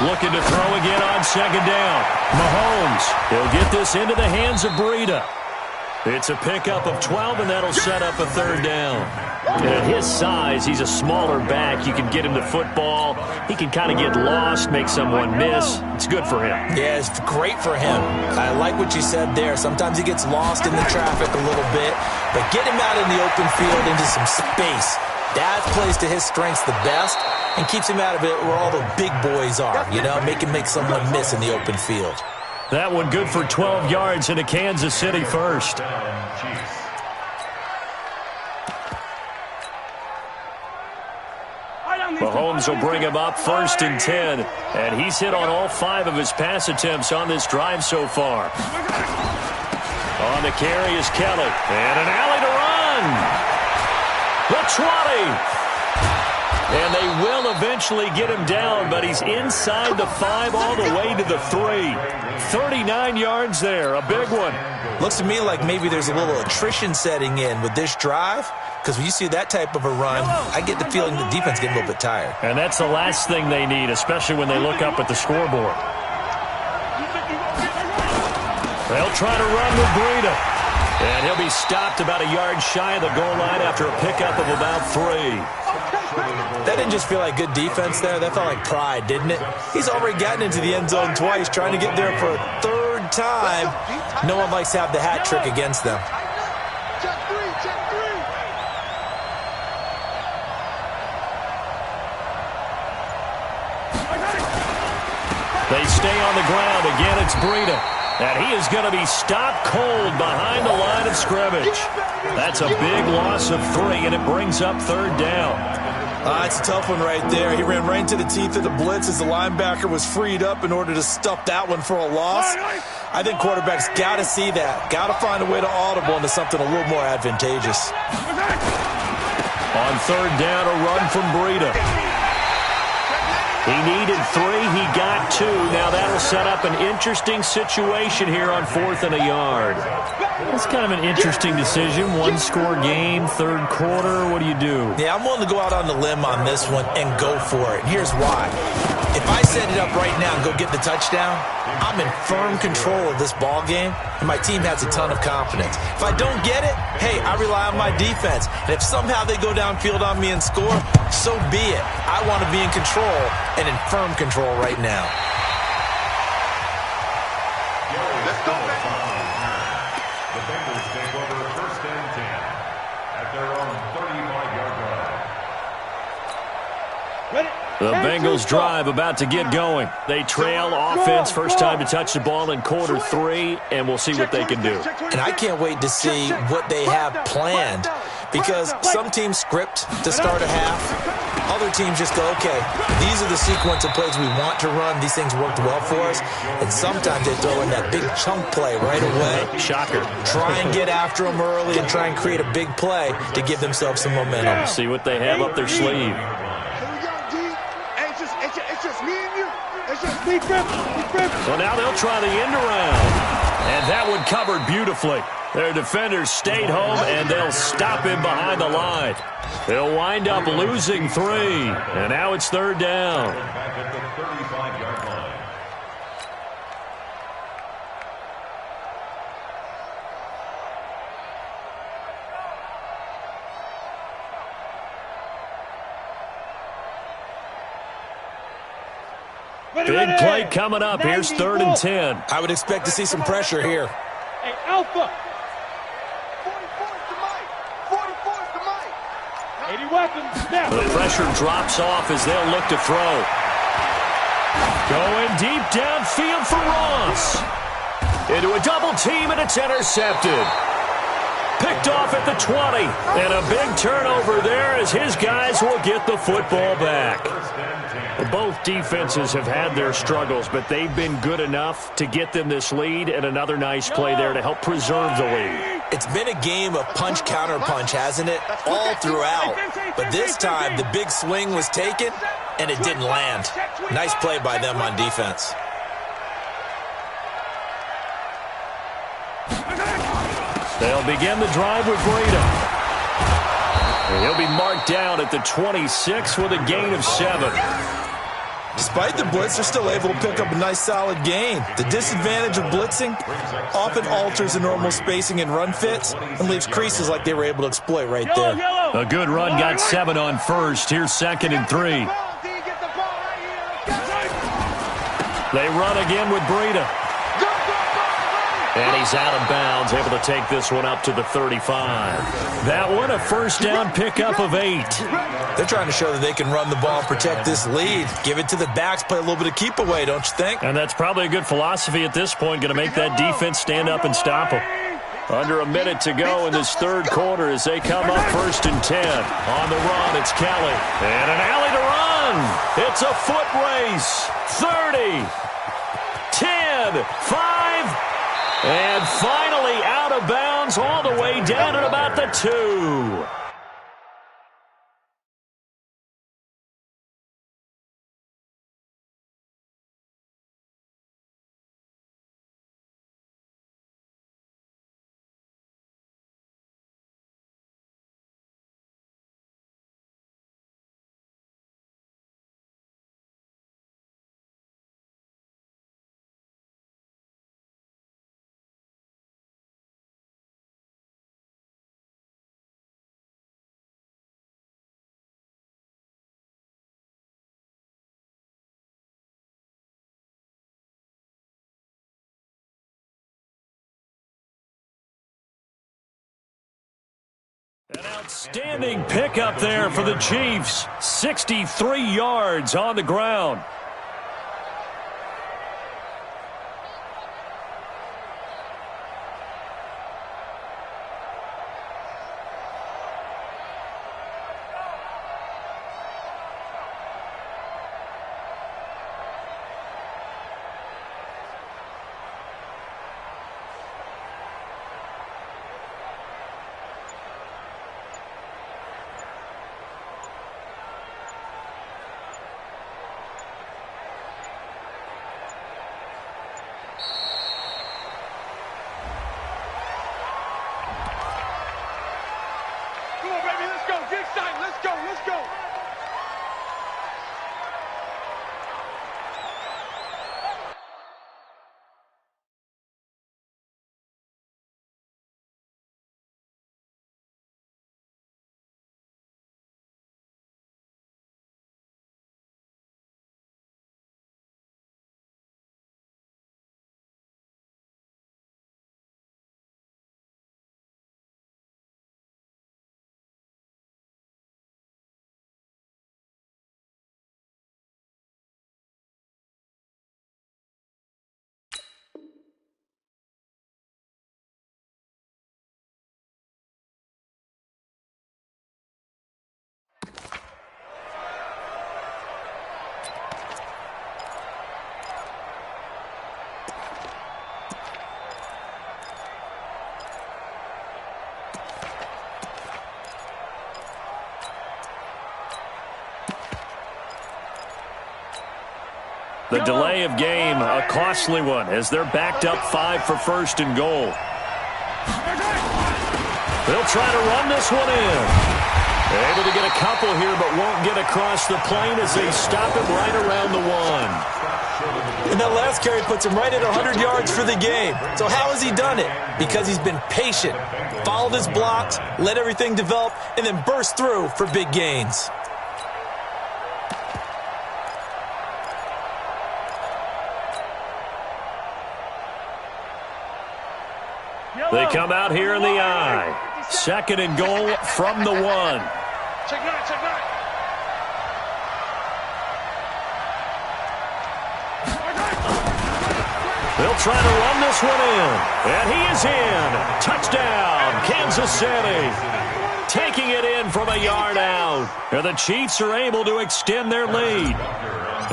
B: Looking to throw again on 2nd down. Mahomes, he'll get this into the hands of Breida. It's a pickup of 12, and that'll set up a 3rd down. At his size, he's a smaller back. You can get him the football. He can kind of get lost, make someone miss. It's good for him.
C: Yeah, it's great for him. I like what you said there. Sometimes he gets lost in the traffic a little bit, but get him out in the open field into some space. That plays to his strengths the best and keeps him out of it where all the big boys are, make him make someone miss in the open field.
B: That one good for 12 yards into Kansas City first. Mahomes will bring him up 1st and 10, and he's hit on all 5 of his pass attempts on this drive so far. On the carry is Kelly, and an alley to run. The 20. And they will eventually get him down, but he's inside the 5 all the way to the 3. 39 yards there, a big one.
C: Looks to me like maybe there's a little attrition setting in with this drive, because when you see that type of a run, I get the feeling the defense getting a little bit tired.
B: And that's the last thing they need, especially when they look up at the scoreboard. They'll try to run with Breida. And he'll be stopped about a yard shy of the goal line after a pickup of about 3.
C: That didn't just feel like good defense there. That felt like pride, didn't it? He's already gotten into the end zone twice, trying to get there for a 3rd time. No one likes to have the hat trick against them.
E: Check 3.
B: They stay on the ground. Again, it's Breida. And he is going to be stopped cold behind the line of scrimmage. That's a big loss of 3, and it brings up 3rd down.
C: It's a tough one right there. He ran right into the teeth of the blitz as the linebacker was freed up in order to stuff that one for a loss. I think quarterbacks got to see that. Got to find a way to audible into something a little more advantageous.
B: On 3rd down, a run from Breida. He needed 3. He got 2. Now that'll set up an interesting situation here on 4th and a yard. It's kind of an interesting decision. 1-score game, 3rd quarter. What do you do?
C: Yeah, I'm willing to go out on the limb on this one and go for it. And here's why. If I set it up right now and go get the touchdown, I'm in firm control of this ball game, and my team has a ton of confidence. If I don't get it, hey, I rely on my defense. And if somehow they go downfield on me and score, so be it. I want to be in control and in firm control right now.
E: Let's go, man.
F: The Bengals take over 1st and 10 at their own 35-yard line.
D: Ready?
B: The Bengals drive about to get going. They trail offense, first time to touch the ball in quarter 3, and we'll see what they can do.
C: And I can't wait to see what they have planned, because some teams script to start a half. Other teams just go, okay, these are the sequence of plays we want to run. These things worked well for us. And sometimes they throw in that big chunk play right away.
B: Shocker.
C: Try and get after them early and try and create a big play to give themselves some momentum.
B: See what they have up their sleeve.
E: It's just me and you. It's just me,
B: So now they'll try the end around. And that one covered beautifully. Their defenders stayed home, and they'll stop him behind the line. They'll wind up losing 3. And now it's 3rd down.
F: Back at the 35-yard line.
B: Big play coming up. Here's 3rd and 10.
C: I would expect to see some pressure here.
D: Hey, Alpha.
E: 44's the mic. 44's the mic.
D: 80 weapons. Now.
B: The pressure drops off as they'll look to throw. Going deep downfield for Ross. Into a double team, and it's intercepted. Picked off at the 20. And a big turnover there as his guys will get the football back. Both defenses have had their struggles, but they've been good enough to get them this lead, and another nice play there to help preserve the lead.
C: It's been a game of punch-counter-punch, hasn't it? All throughout. But this time, the big swing was taken, and it didn't land. Nice play by them on defense.
B: They'll begin the drive with Breida. He'll be marked down at the 26 with a gain of 7.
C: Despite the blitz, they're still able to pick up a nice solid gain. The disadvantage of blitzing often alters the normal spacing and run fits and leaves creases like they were able to exploit right there.
B: A good run, got 7 on first. Here's 2nd and 3. They run again with Breida. And he's out of bounds, able to take this one up to the 35. That one, a first down pickup of 8.
C: They're trying to show that they can run the ball and protect this lead. Give it to the backs, play a little bit of keep away, don't you think?
B: And that's probably a good philosophy at this point, going to make that defense stand up and stop them. Under a minute to go in this third quarter as they come up 1st and 10. On the run, it's Kelly. And an alley to run. It's a foot race. 30, 10, 5. And finally out of bounds all the way down at about the 2. An outstanding pickup there for the Chiefs. 63 yards on the ground. The delay of game, a costly one, as they're backed up 5 for 1st and goal. They'll try to run this one in. Able to get a couple here, but won't get across the plane as they stop it right around the 1.
C: And that last carry puts him right at 100 yards for the game. So how has he done it? Because he's been patient, followed his blocks, let everything develop, and then burst through for big gains.
B: They come out here in the I. 2nd and goal from the 1.
E: Check nine, check nine.
B: They'll try to run this one in. And he is in. Touchdown, Kansas City. Taking it in from a yard out. And the Chiefs are able to extend their lead.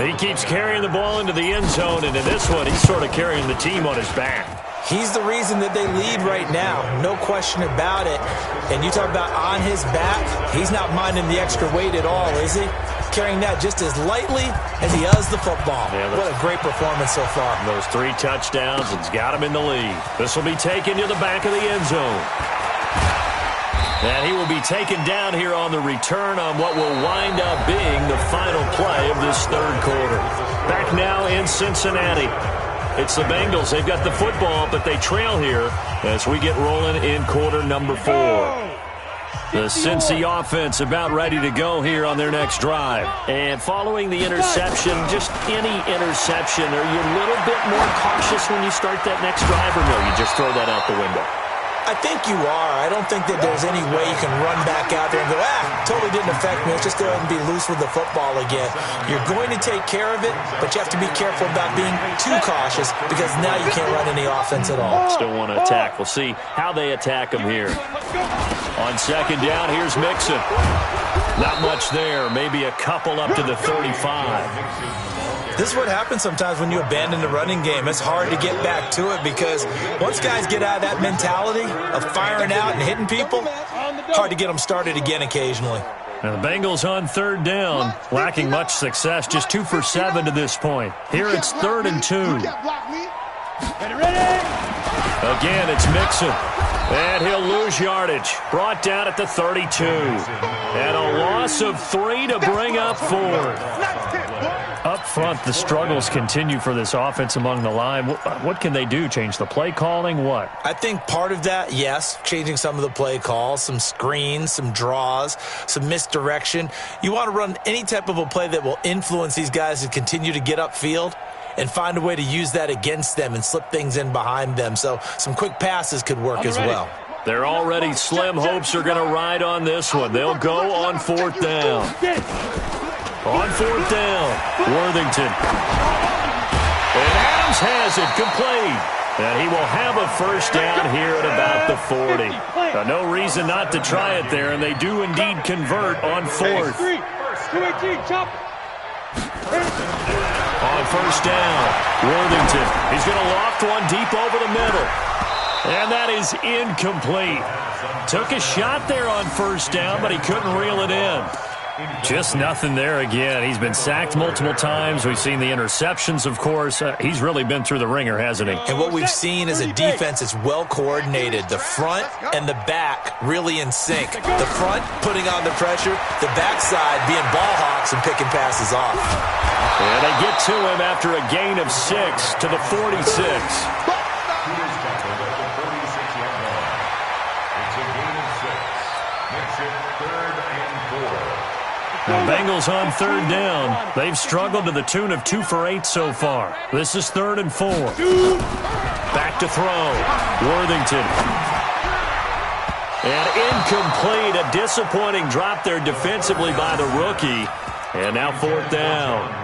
B: He keeps carrying the ball into the end zone, and in this one, he's sort of carrying the team on his back.
C: He's the reason that they lead right now, no question about it. And you talk about on his back, he's not minding the extra weight at all, is he? Carrying that just as lightly as he does the football. Yeah, what a great performance so far.
B: Those 3 touchdowns, it's got him in the lead. This will be taken to the back of the end zone. And he will be taken down here on the return on what will wind up being the final play of this third quarter. Back now in Cincinnati. It's the Bengals. They've got the football, but they trail here as we get rolling in quarter number 4. The Cincy offense about ready to go here on their next drive. And following the interception, just any interception, are you a little bit more cautious when you start that next drive, or no, you just throw that out the window?
C: I think you are. I don't think that there's any way you can run back out there and go, totally didn't affect me. Let's just go ahead and be loose with the football again. You're going to take care of it, but you have to be careful about being too cautious because now you can't run any offense at all.
B: Still want to attack. We'll see how they attack him here. On second down, here's Mixon. Not much there. Maybe a couple up to the 35.
C: This is what happens sometimes when you abandon the running game. It's hard to get back to it because once guys get out of that mentality of firing out and hitting people, hard to get them started again occasionally.
B: Now the Bengals on third down, lacking much success, just 2 for 7 to this point. Here it's 3rd and 2. Again, it's Mixon. And he'll lose yardage. Brought down at the 32. And a loss of 3 to bring up 4. Up front, the struggles continue for this offense among the line. What can they do? Change the play calling? What?
C: I think part of that, yes, changing some of the play calls, some screens, some draws, some misdirection. You want to run any type of a play that will influence these guys to continue to get upfield and find a way to use that against them and slip things in behind them. So some quick passes could work as well.
B: They're already slim hopes are going to ride on this one. They'll go on 4th down. On 4th down, Worthington. And Adams has it complete. And he will have a first down here at about the 40. No reason not to try it there, and they do indeed convert on 4th. On first down, Worthington. He's going to loft one deep over the middle. And that is incomplete. Took a shot there on first down, but he couldn't reel it in. Just nothing there again. He's been sacked multiple times. We've seen the interceptions, of course. He's really been through the ringer, hasn't he?
C: And what we've seen is a defense that's well coordinated. The front and the back really in sync. The front putting on the pressure, the backside being ball hawks and picking passes off.
B: And they get to him after a gain of 6 to the 46. The Bengals on 3rd down. They've struggled to the tune of 2 for 8 so far. This is 3rd and 4. Back to throw. Worthington. And incomplete. A disappointing drop there defensively by the rookie. And now 4th down.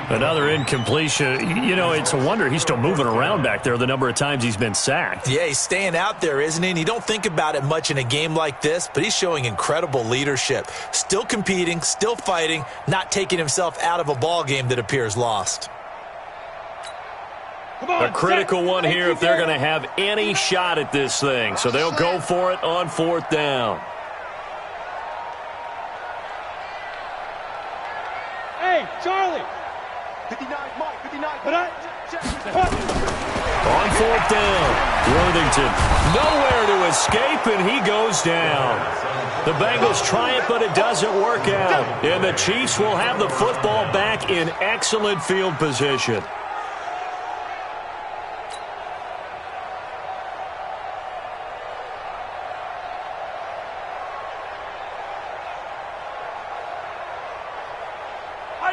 B: Another incompletion. You know, it's a wonder he's still moving around back there the number of times he's been sacked.
C: Yeah, he's staying out there, isn't he? And you don't think about it much in a game like this, but he's showing incredible leadership. Still competing, still fighting, not taking himself out of a ball game that appears lost.
B: A critical one here if they're going to have any shot at this thing. So they'll go for it on 4th down.
D: Hey, Charlie.
E: 59, Mike, 59.
B: On 4th down, Worthington nowhere to escape, and he goes down. The Bengals try it, but it doesn't work out. And the Chiefs will have the football back in excellent field position.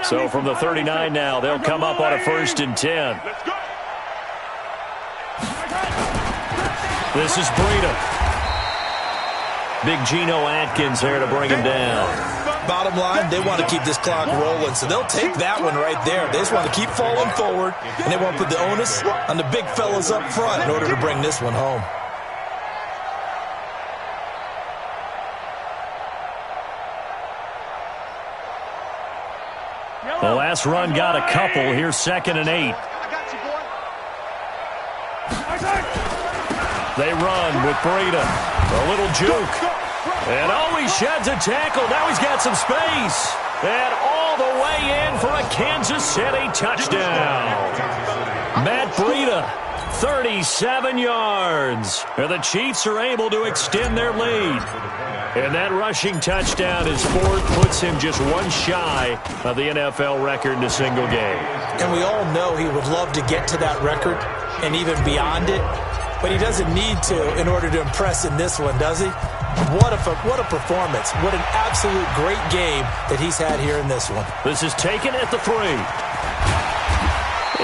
B: So from the 39 now, they'll come up on a 1st and 10. This is Breida. Big Geno Atkins there to bring him down.
C: bottom line, they want to keep this clock rolling, so they'll take that one right there. They just want to keep falling forward, and they want to put the onus on the big fellas up front in order to bring this one home.
B: The last run got a couple. Here's 2nd and 8. They run with Breida. A little juke. And he sheds a tackle. Now he's got some space. And all the way in for a Kansas City touchdown. Matt Breida, 37 yards. And the Chiefs are able to extend their lead. And that rushing touchdown is fourth, puts him just one shy of the NFL record in a single game.
C: And we all know he would love to get to that record and even beyond it, but he doesn't need to in order to impress in this one, does he? What a performance. What an absolute great game that he's had here in this one.
B: This is taken at the 3.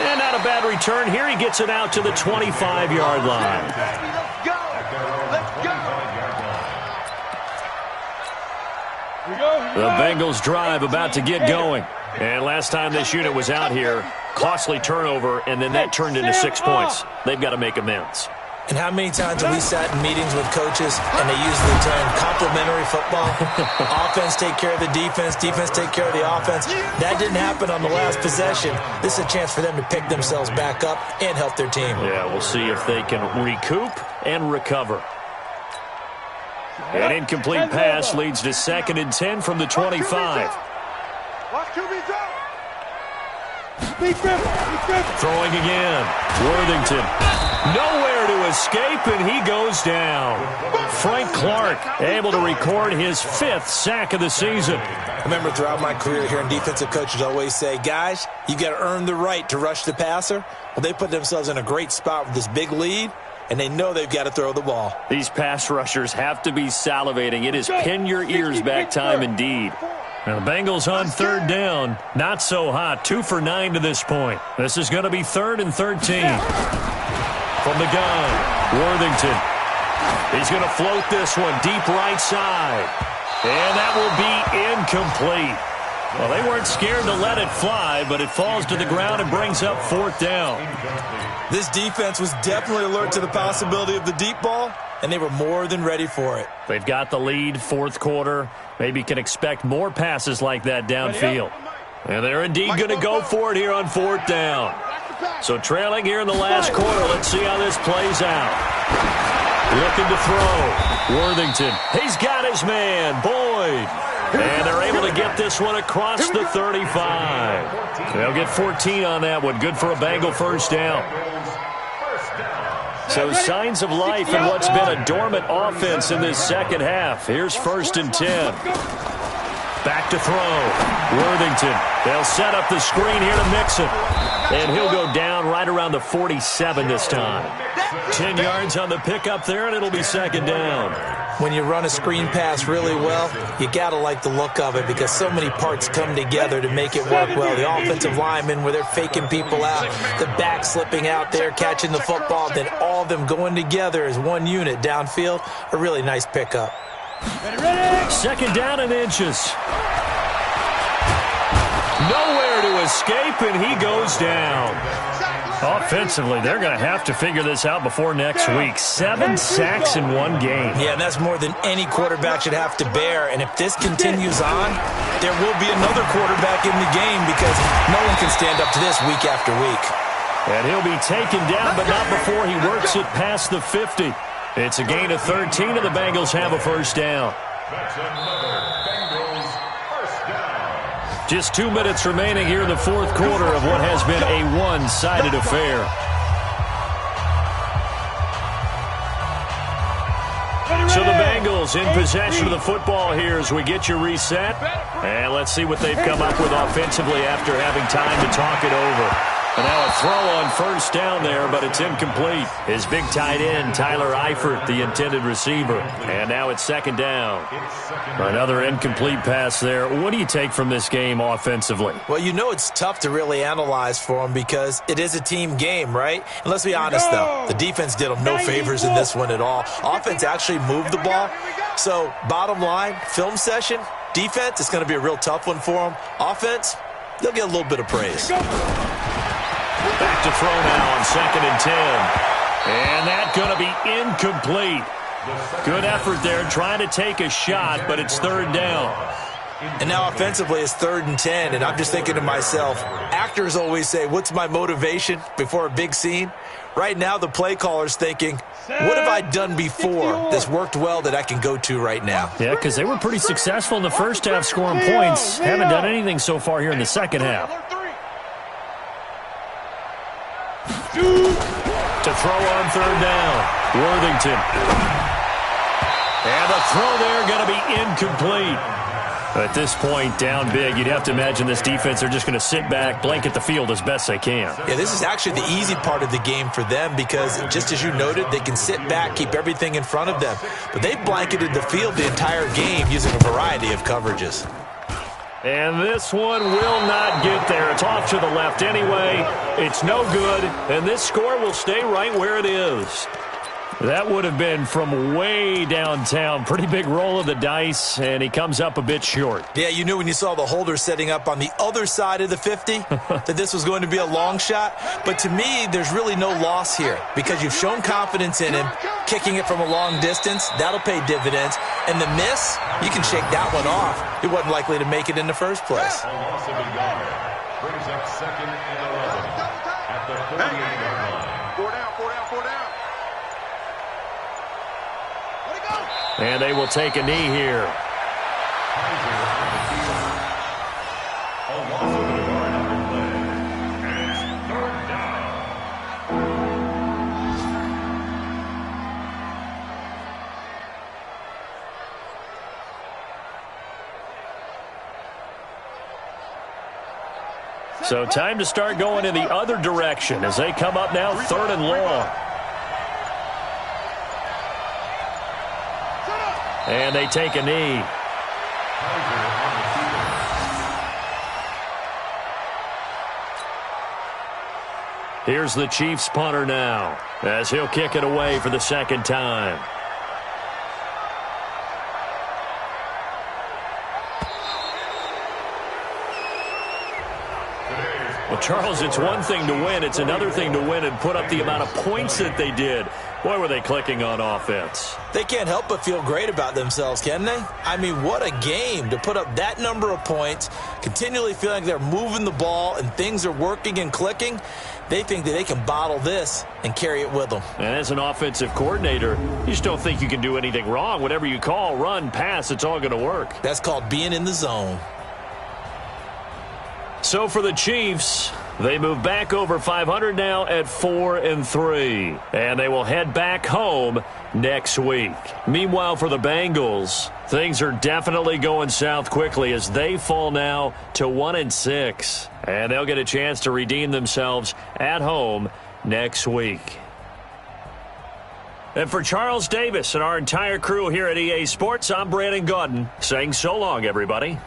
B: And not a bad return here. He gets it out to the 25-yard line.
E: Let's go.
B: The Bengals drive about to get going. And last time this unit was out here, costly turnover, and then that turned into 6 points. They've got to make amends.
C: And how many times have we sat in meetings with coaches and they use the term complementary football? Offense take care of the defense, defense take care of the offense. That didn't happen on the last possession. This is a chance for them to pick themselves back up and help their team.
B: Yeah, we'll see if they can recoup and recover. An incomplete pass leads to 2nd and 10 from the 25.
E: Watch QB drop.
B: Throwing again. Worthington. Nowhere to escape, and he goes down. Frank Clark able to record his 5th sack of the season.
C: I remember throughout my career hearing defensive coaches always say, guys, you got to earn the right to rush the passer. Well, they put themselves in a great spot with this big lead, and they know they've got to throw the ball.
B: These pass rushers have to be salivating. It is pin your ears back time indeed. Now the Bengals on 3rd down. Not so hot. 2 for 9 to this point. This is going to be 3rd and 13. From the gun, Worthington. He's going to float this one deep right side. And that will be incomplete. Well, they weren't scared to let it fly, but it falls to the ground and brings up 4th down.
C: This defense was definitely alert to the possibility of the deep ball, and they were more than ready for it.
B: They've got the lead, 4th quarter. Maybe can expect more passes like that downfield. And they're indeed going to go for it here on 4th down. So trailing here in the last quarter. Let's see how this plays out. Looking to throw. Worthington. He's got his man, Boyd. And they're able to get this one across the 35. They'll get 14 on that one. Good for a Bengal 1st down. So signs of life in what's been a dormant offense in this 2nd half. Here's 1st and 10. Back to throw. Worthington. They'll set up the screen here to Mixon. And he'll go down right around the 47 this time. 10 yards on the pickup there, and it'll be 2nd down.
C: When you run a screen pass really well, you got to like the look of it because so many parts come together to make it work well. The offensive linemen where they're faking people out, the back slipping out there, catching the football, then all of them going together as one unit downfield. A really nice pickup.
B: 2nd down and inches. Nowhere to escape, and he goes down. Offensively, they're going to have to figure this out before next week. 7 sacks in one game.
C: Yeah, and that's more than any quarterback should have to bear. And if this continues on, there will be another quarterback in the game because no one can stand up to this week after week.
B: And he'll be taken down, but not before he works it past the 50. It's a gain of 13, and the Bengals have a 1st down.
F: That's another Bengals 1st down.
B: Just 2 minutes remaining here in the 4th quarter of what has been a one-sided affair. So the Bengals in possession of the football here as we get you reset. And let's see what they've come up with offensively after having time to talk it over. And now a throw on 1st down there, but it's incomplete. His big tight end, Tyler Eifert, the intended receiver. And now it's 2nd down. Another incomplete pass there. What do you take from this game offensively?
C: Well, you know it's tough to really analyze for them because it is a team game, right? And let's be honest, though. The defense did them no favors in this one at all. Offense actually moved the ball. So, bottom line, film session, Defense, it's going to be a real tough one for them. Offense, they'll get a little bit of praise.
B: Back to throw now on 2nd and 10. And that's going to be incomplete. Good effort there trying to take a shot, but it's 3rd down.
C: And now offensively it's 3rd and 10, and I'm just thinking to myself, actors always say, what's my motivation before a big scene? Right now the play caller's thinking, what have I done before that's worked well that I can go to right now?
B: Yeah, because they were pretty successful in the first half scoring points. Haven't done anything so far here in the second half. To throw on 3rd down, Worthington. And the throw there going to be incomplete. At this point, down big, you'd have to imagine this defense, they're just going to sit back, blanket the field as best they can.
C: Yeah, this is actually the easy part of the game for them because, just as you noted, they can sit back, keep everything in front of them. But they've blanketed the field the entire game using a variety of coverages.
B: And this one will not get there. It's off to the left anyway. It's no good, and this score will stay right where it is. That would have been from way downtown. Pretty big roll of the dice, and he comes up a bit short.
C: Yeah, you knew when you saw the holder setting up on the other side of the 50 that this was going to be a long shot. But to me, there's really no loss here because you've shown confidence in him. Kicking it from a long distance, that'll pay dividends. And the miss, you can shake that one off. He wasn't likely to make it in the first place.
F: A loss of a yard brings up 2nd and 11 at the 38-yard line.
E: 4 down, 4 down, 4 down.
B: And they will take a knee here.
F: A loss of a yard on the play. And it's 3rd down.
B: So time to start going in the other direction as they come up now 3rd and long. And they take a knee. Here's the Chiefs punter now as he'll kick it away for the 2nd time. Well, Charles, it's one thing to win. It's another thing to win and put up the amount of points that they did. Boy, were they clicking on offense.
C: They can't help but feel great about themselves, can they? I mean, what a game to put up that number of points, continually feeling like they're moving the ball and things are working and clicking. They think that they can bottle this and carry it with them.
B: And as an offensive coordinator, you just don't think you can do anything wrong. Whatever you call, run, pass, it's all going to work.
C: That's called being in the zone. So
B: for the Chiefs, they move back over 500 now at 4-3. And they will head back home next week. Meanwhile, for the Bengals, things are definitely going south quickly as they fall now to 1-6. And they'll get a chance to redeem themselves at home next week. And for Charles Davis and our entire crew here at EA Sports, I'm Brandon Gaudin saying so long, everybody.